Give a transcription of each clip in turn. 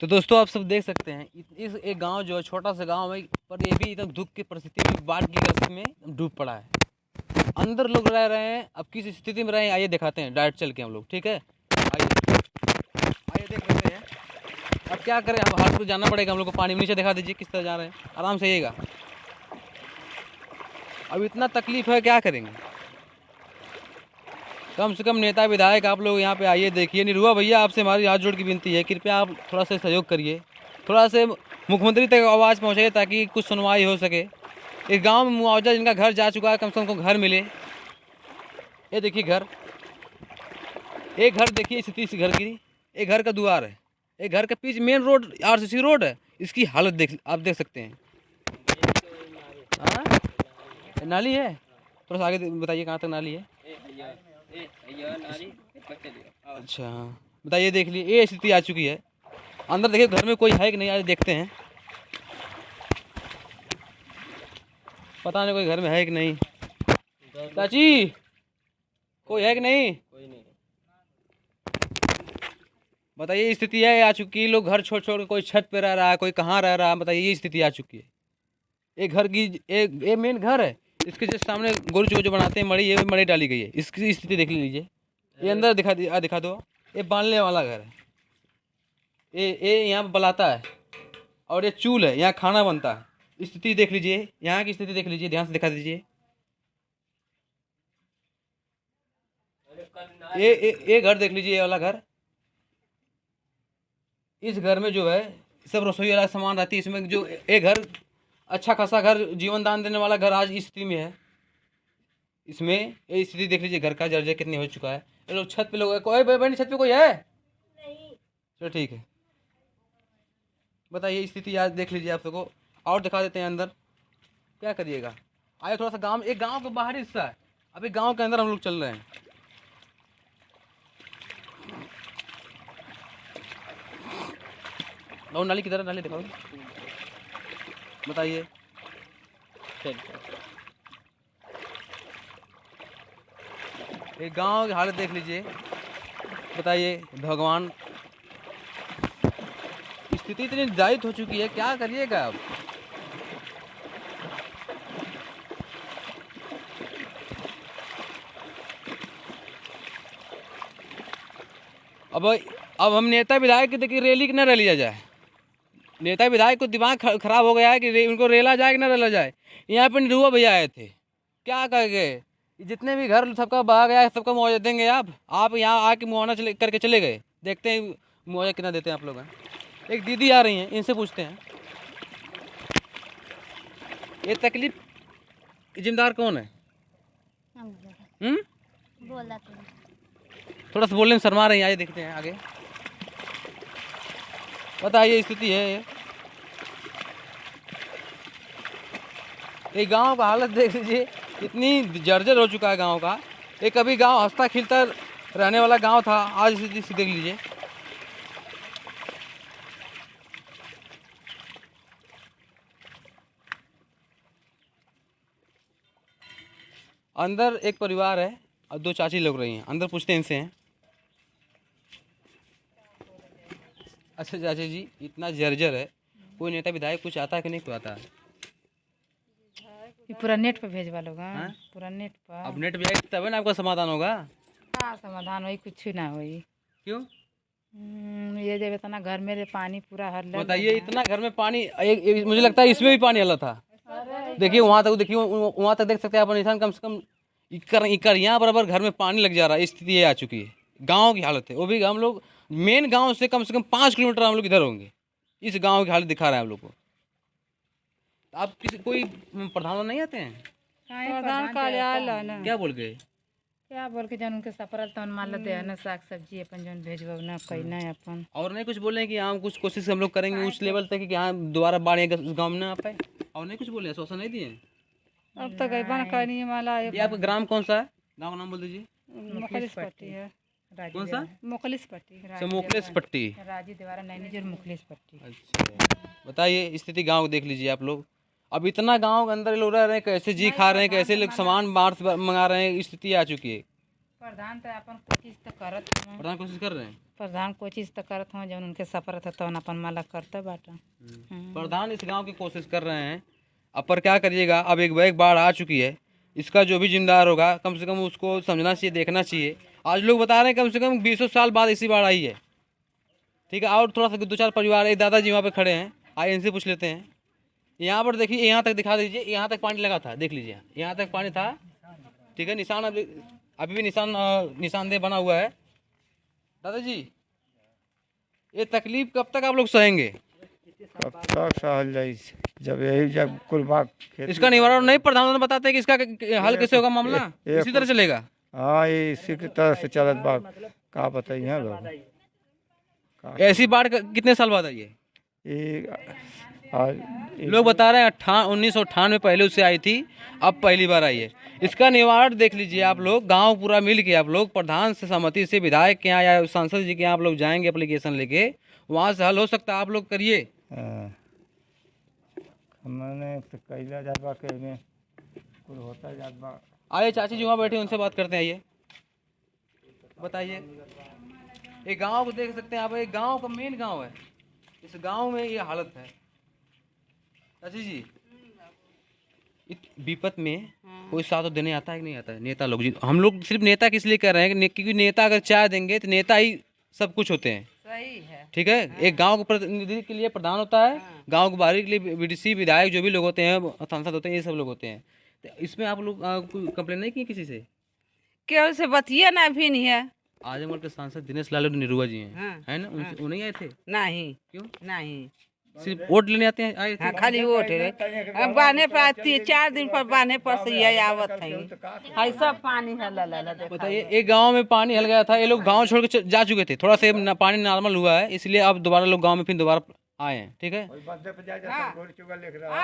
तो दोस्तों आप सब देख सकते हैं इस एक गांव जो है छोटा सा गांव है, पर ये भी एकदम दुख की परिस्थिति में बाढ़ की ग्रस्त में डूब पड़ा है। अंदर लोग रह रहे हैं, अब किस स्थिति में रहे हैं आइए दिखाते हैं डायरेक्ट चल के हम लोग। ठीक है, आइए आइए देख लेते हैं। अब क्या करें, हम हाथ को जाना पड़ेगा हम लोग को। पानी में नीचे दिखा दीजिए किस तरह जा रहे हैं, आराम से आइएगा। अब इतना तकलीफ है, क्या करेंगे। कम से कम नेता विधायक आप लोग यहाँ पे आइए, देखिए। निरुआ भैया आपसे हमारी हाथ जोड़ की विनती है, कृपया आप थोड़ा सा सहयोग करिए, थोड़ा से मुख्यमंत्री तक आवाज़ पहुँचाइए ताकि कुछ सुनवाई हो सके। इस गांव में मुआवजा जिनका घर जा चुका है कम से कम उनको घर मिले। ये देखिए घर, एक घर देखिए स्थिति इस घर की। एक घर का द्वार है, एक घर के पीछे मेन रोड आरसीसी रोड है, इसकी हालत देख आप देख सकते हैं। हाँ नाली है, थोड़ा सा आगे बताइए कहाँ तक नाली है। अच्छा बताइए, देख लीजिए ये स्थिति आ चुकी है। अंदर देखिए घर में कोई है कि नहीं, आज देखते हैं। पता नहीं कोई घर में है कि नहीं। चाची कोई है कि नहीं, बताइए। स्थिति है आ चुकी है, लोग घर छोड़ छोड़ के कोई छत पे रह रहा है, कोई कहाँ रह रहा है, बताइए। ये स्थिति आ चुकी है। एक घर की एक ये मेन घर है, इसके जस्ट सामने गोरू चूहे जो बनाते हैं मड़ी, ये मड़ी डाली गई है। इसकी स्थिति देख लीजिए। ये अंदर दिखा दो, ये बांधने वाला घर है। ये यहाँ पे बलाता है और ये चूल है, यहाँ खाना बनता है। स्थिति देख लीजिए, यहाँ की स्थिति देख लीजिए, ध्यान से दिखा दीजिए। ये घर देख लीजिए, ये वाला घर। इस घर में जो है सब रसोई वाला सामान रहती है इसमें। जो एक घर अच्छा खासा घर, जीवन दान देने वाला घर आज इस स्थिति में है। इसमें ये स्थिति देख लीजिए घर का, जर्जर कितनी हो चुका है। ये लोग छत पे, लोग कोई बहन छत पे कोई है नहीं, चलो ठीक है। बताइए स्थिति आज देख लीजिए आप सबको, और दिखा देते हैं अंदर। क्या करिएगा, आइए थोड़ा सा गांव, एक गांव का बाहरी हिस्सा है, अभी गांव के अंदर हम लोग चल रहे हैं। और नाली किधर है, नाली दिखाओ, बताइए। एक गांव की हालत देख लीजिए, बताइए। भगवान, स्थिति इतनी निर्धारित हो चुकी है, क्या करिएगा अब। अब हम नेता विधायक की देखिए रैली कि न रैली जाए। नेता विधायक को दिमाग खराब हो गया है कि उनको रेला जाए कि ना रेला जाए। यहाँ पे निरुआ भैया आए थे, क्या कह गए, जितने भी घर सबका बहा गया है सबका मुआवजा देंगे। आप यहाँ आके मुआवजा करके चले गए, देखते हैं मुआवजा कितना देते हैं आप लोग हैं। एक दीदी आ रही हैं, इनसे पूछते हैं ये तकलीफ जिम्मेदार कौन है। बोला तो थोड़ा सा बोलने में शर्मा रही हैं, आइए देखते हैं आगे। बताइए स्थिति है ये गांव का हालत देख लीजिए, इतनी जर्जर हो चुका है गांव का। एक कभी गांव हंसता खिलता रहने वाला गांव था, आज स्थिति देख लीजिए। अंदर एक परिवार है और दो चाची लोग रही हैं, अंदर पूछते हैं इनसे हैं। अच्छा चाची जी, इतना जर्जर है, कोई नेता विधायक कुछ आता है कि नहीं, कोई आता है। ये पूरा नेट पे भेजवा लोग। हाँ? पूरा नेट पर। अब नेट भी आएगा तब ना आपका समाधान होगा। का समाधान होई, कुछ ना होई। क्यों, ये जब इतना घर में पानी पूरा हर बताइए। इतना घर में पानी, मुझे लगता है इसमें भी पानी हला था। देखिए वहाँ तक, देखिए वहाँ तक देख सकते हैं आप निशान। कम से कम इकर यहाँ बराबर घर में पानी लग जा रहा है, स्थिति ये आ चुकी है। गाँव की हालत है, वो भी हम लोग मेन गाँव से कम 5 किलोमीटर हम लोग इधर होंगे। इस गाँव की हालत दिखा रहा है हम लोग को। आप किसी कोई प्रधान नहीं आते हैं, प्रधान कार्यालय ना क्या बोल गए, क्या बोल के जन उनके सफरल तन मान लेते हैं ना, साग सब्जी अपन जन भेजबो ना कोई ना अपन। और नहीं कुछ बोले कि हाँ कुछ कोशिश हम लोग करेंगे उस लेवल तक कि हाँ दोबारा बाढ़ उस गाँव में ना आ पाए। और नहीं कुछ बोले, आश्वासन नहीं दिए। अब तो गई बन करनी माला। ये आपका ग्राम कौन सा है, गाँव का नाम बोल दीजिए। मुखलिस पट्टी है। कौन सा, मुखलिस पट्टी, मुखलेस पट्टी। राजी द्वारा नैनीजर मुखलिस पट्टी। अच्छा बताइए स्थिति गांव देख लीजिए आप लोग। अब इतना गांव के अंदर लोग रह रहे हैं, कैसे जी खा रहे हैं, कैसे लोग सामान बाहर से मंगा रहे हैं, स्थिति आ चुकी है। प्रधान तो अपन कोशिश तो करत हूँ, प्रधान कोशिश कर रहे हैं। प्रधान कोशिश तो करत हूँ, जब उनके सफर था तो अपन माला करते बाटा। प्रधान इस गांव की कोशिश कर रहे हैं। अब पर क्या करिएगा, अब एक बाढ़ आ चुकी है। इसका जो भी जिम्मेदार होगा कम से कम उसको समझना चाहिए, देखना चाहिए। आज लोग बता रहे हैं कम से कम 20 साल बाद ऐसी बाढ़ आई है। ठीक है, और थोड़ा सा 2-4 परिवार, एक दादाजी वहाँ पे खड़े हैं, आइए इनसे पूछ लेते हैं। यहाँ पर देखिए, यहाँ तक दिखा दीजिए, यहाँ तक पानी लगा था, देख लीजिए, यहाँ तक पानी था। ठीक है, निशान अभी भी निशानदेह बना हुआ है। दादाजी, ये तकलीफ कब तक आप लोग सहेंगे? कब तक सहल जाई, जब कुल बाग खेती। इसका निवारण नहीं प्रधानमंत्री बताते हैं कि इसका हल कैसे होगा मामला? इसी तरह चलेगा। हाँ, ये इसी की तरह से चलत बाग। का बताइए लोग, ऐसी बाढ़ कितने साल बाद आई है? ये लोग बता रहे हैं 1998 पहले उससे आई थी, अब पहली बार आई है। इसका निवारण देख लीजिए आप लोग, गांव पूरा मिल के आप लोग प्रधान से सहमति से, विधायक के यहाँ या सांसद जी के यहाँ आप लोग जाएंगे एप्लीकेशन लेके, वहाँ से हल हो सकता है। आप लोग करिए। मैंने तो कैला जात बा के में कुल होता जात बा। आइए चाची जी वहाँ बैठे, उनसे बात करते हैं। आइए बताइए, एक गांव को देख सकते हैं आप, एक गांव का मेन गांव है, इस गांव में ये हालत है। चाची जी, विपत में कोई साथ तो देने आता है कि नहीं आता है? नेता लोग जी, हम लोग सिर्फ नेता किस लिए कर रहे हैं क्योंकि नेता अगर चाय देंगे तो नेता ही सब कुछ होते हैं। सही है। ठीक है, एक गांव के प्रतिनिधि के लिए प्रधान होता है, गांव के बाहरी के लिए बीडीसी, विधायक, जो भी लोग होते हैं, सांसद होते हैं, ये सब लोग होते हैं। तो इसमें आप लोग कंप्लेन नहीं किए किसी से? केहू से बतिया ना भी नहीं है। आजमगढ़ के सांसद दिनेश लाल निरुआ जी हैं, हाँ, है ना? उनसे वो नहीं आए थे? नहीं क्यों? नहीं। सिर्फ वोट लेने आते हैं, आए थे? हाँ, खाली वोट है। बांधे पर 4 दिन पर बांधे पर से ये आवत है। हाय सब पानी है, ला ला ला देखा। बताइए, एक गांव में पानी हल गया था, ये लोग गांव छोड़ के जा चुके थे, थोड़ा सा पानी नॉर्मल हुआ है, इसलिए अब दोबारा लोग गांव में फिर दोबारा आए हैं। ठीक है,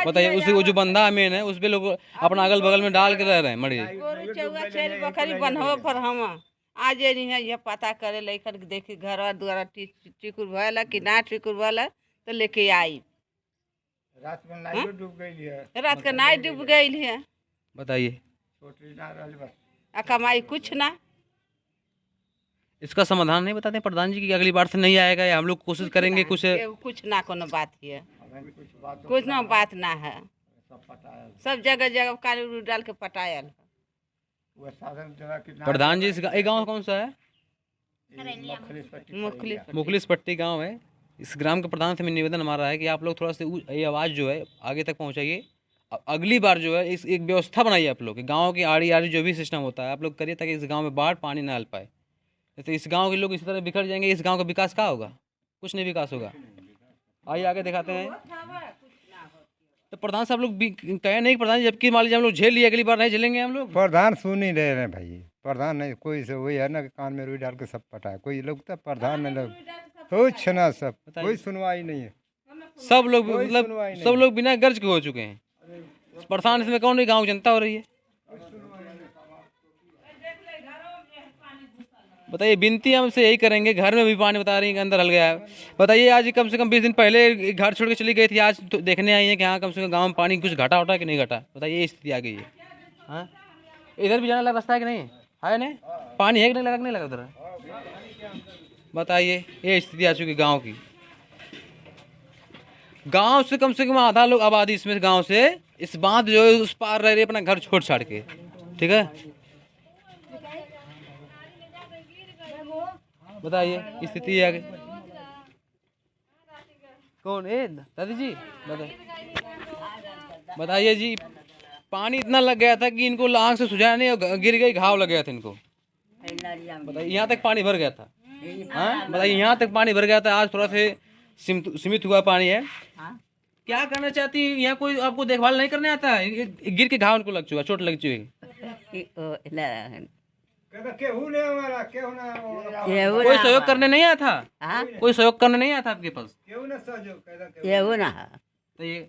बताइए, उस वो जो बंधा मेन है उस पे लोग अपना अगल बगल में डाल के रह रहे हैं, मर गए। गोरू चौगा छेरी बकरी बनहो पर हम आज नहीं है, ये पता करे लेकर देखी घर द्वारा टिकुर भला कि ना टिकुर भला तो लेके आई। रात में नाइट डूब गई है। रात के नाइट डूब गई है। बताइए, छोटी ना रहल बस। आ कमाई कुछ ना। इसका समाधान नहीं बताते प्रधान जी की अगली बार से नहीं आएगा या हम लोग कोशिश करेंगे कुछ? कुछ ना कोनो बात है, कुछ बात कुछ ना बात ना है। सब पटाया, सब जगह जगह काली डाल के पटायल। वो साधन जगह की प्रधान जी, ये गाँव कौन सा है? मुखलिस पट्टी गांव है। इस ग्राम के प्रधान से मैं निवेदन हमारा है कि आप लोग थोड़ा सा ये आवाज़ जो है आगे तक पहुंचाइए। अगली बार जो है इस एक व्यवस्था बनाइए आप लोग, गांव की आड़ी आड़ी जो भी सिस्टम होता है आप लोग करिए, ताकि इस गांव में बाढ़ पानी ना हल पाए। जैसे इस गांव के लोग इसी तरह बिखर जाएंगे, इस गांव का विकास क्या होगा? कुछ नहीं विकास होगा। आइए आगे दिखाते हैं। तो प्रधान साहब लोग कहे नहीं प्रधान जी, जबकि मान लीजिए हम लोग झेल लिए, अगली बार नहीं झेलेंगे हम लोग। प्रधान सुन ही रहे हैं भाई। प्रधान नहीं, कोई से वही है ना कि कान में रुई डाल के सब पटाए। कोई लोग तो प्रधान नहीं लोग कुछ ना, सब कोई सुनवाई नहीं है। सब लोग कोई मतलब सुनवाई नहीं। सब लोग बिना गर्ज के हो चुके हैं। प्रधान इसमें कौन नहीं, गाँव जनता हो रही है। बताइए, विनती हमसे यही करेंगे, घर में भी पानी बता रही है कि अंदर हल गया है। बताइए, आज कम से कम 20 दिन पहले घर छोड़ के चली गई थी, आज तो देखने आई है कि हाँ कम से कम गांव में पानी कुछ घटा उठा कि नहीं घटा। बताइए, ये स्थिति आ गई है। हाँ, इधर भी जाने लगा रास्ता है कि नहीं है? नहीं पानी है कि नहीं लगा, नहीं लगा उधर? बताइए, ये स्थिति आ चुकी गाँव की। गाँव से कम आधा लोग आबादी इसमें गाँव से इस बांध जो है उस पार रह रही है अपना घर छोड़ छाड़ के। ठीक है, बताइए स्थिति आ गई। कौन है दादी जी? बताइए जी, पानी इतना लग गया था कि इनको आँख से सुझाया नहीं, गिर गई, घाव लग गया था इनको। बताइए, यहाँ तक पानी भर गया था। हाँ, बताइए, यहाँ तक पानी भर गया था। आज थोड़ा से सीमित हुआ पानी है। क्या करना चाहती है? यहाँ कोई आपको देखभाल नहीं करने आता है? गिर के घाव उनको लग चुका, चोट लग चुकी। कोई सहयोग करने नहीं आया था? कोई सहयोग करने नहीं आया था आपके पास? तो ये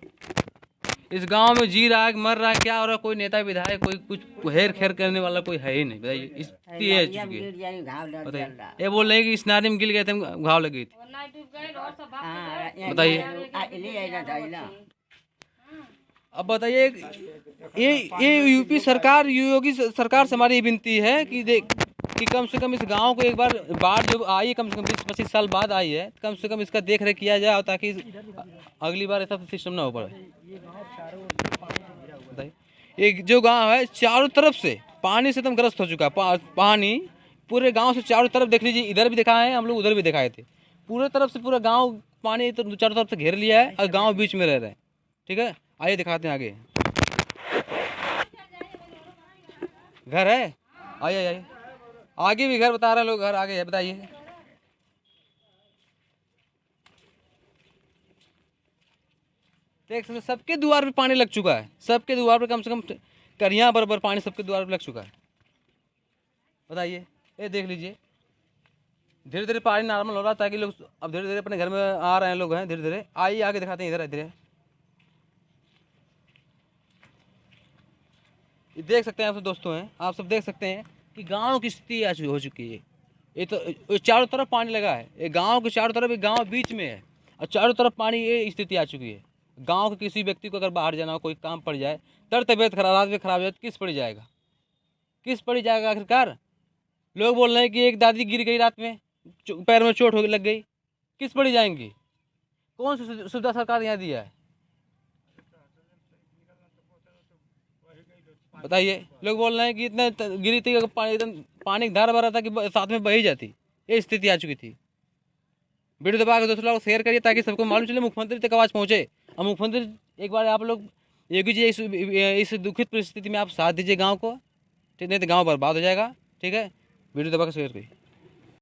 इस गांव में जी रहा है, मर रहा है, क्या हो रहा है? कोई नेता विधायक, कोई कुछ हेर खेर करने वाला कोई है ही नहीं। बताइए, इसकी है चुकी है। बताइए, ये बोल रहे हैं कि इस नाली में गिर गए थे, घाव लग गई थी। बताइए, अब बताइए, ये यूपी सरकार, योगी सरकार से हमारी विनती है कि कि कम से कम इस गांव को एक बार बाढ़ जो आई है, कम से कम 20-25 साल बाद आई है, कम से कम इसका देख रेख किया जाए ताकि अगली बार ऐसा सिस्टम ना हो पाए। बताइए, एक जो गांव है चारों तरफ से पानी से एकदम ग्रस्त हो चुका है। पानी पूरे गांव से चारों तरफ देख लीजिए, इधर भी दिखाए हैं हम लोग, उधर भी दिखाए थे। पूरे तरफ से पूरा गांव पानी तो चारों तरफ से घेर लिया है और गांव बीच में रह रहे हैं। ठीक है, आइए दिखाते हैं आगे। घर है, आइए आइए, आगे भी घर बता रहे हैं लोग, घर आगे है, बताइए। देख सकते सबके द्वार पे पानी लग चुका है, सबके द्वार पे कम से कम करिया बराबर पानी सबके द्वार पे लग चुका है। बताइए, ये देख लीजिए, धीरे धीरे पानी नॉर्मल हो रहा है ताकि लोग अब धीरे धीरे अपने घर में आ रहे हैं, लोग हैं धीरे धीरे। आइए आगे दिखाते हैं, इधर इधर ये देख सकते हैं आप सब दोस्तों हैं, आप सब देख सकते हैं कि गांव की स्थिति हो चुकी है। ये तो ये चारों तरफ पानी लगा है, ये गांव के चारों तरफ, ये गांव बीच में है और चारों तरफ पानी, ये स्थिति आ चुकी है। गांव के किसी व्यक्ति को अगर बाहर जाना हो, कोई काम पड़ जाए, तर तबियत खराब, रात में खराब हो जाए तो किस पड़ जाएगा, किस पड़ जाएगा आखिरकार। लोग बोल रहे हैं कि एक दादी गिर गई रात में, पैर में चोट हो लग गई, किस पड़ी जाएंगी। कौन सी सुविधा सरकार यहाँ दिया है बताइए। लोग बोल रहे हैं कि इतना गिरी थी, पानी की धार भरा था कि साथ में बही जाती, ये स्थिति आ चुकी थी। वीडियो दबा के दोस्तों लोग शेयर करिए ताकि सबको मालूम चले, मुख्यमंत्री तक आवाज़ पहुँचे। और मुख्यमंत्री एक बार आप लोग योगी जी इस दुखित परिस्थिति में आप साथ दीजिए गाँव को, ठीक, नहीं तो गाँव बर्बाद हो जाएगा। ठीक है, वीडियो दबा के शेयर करिए।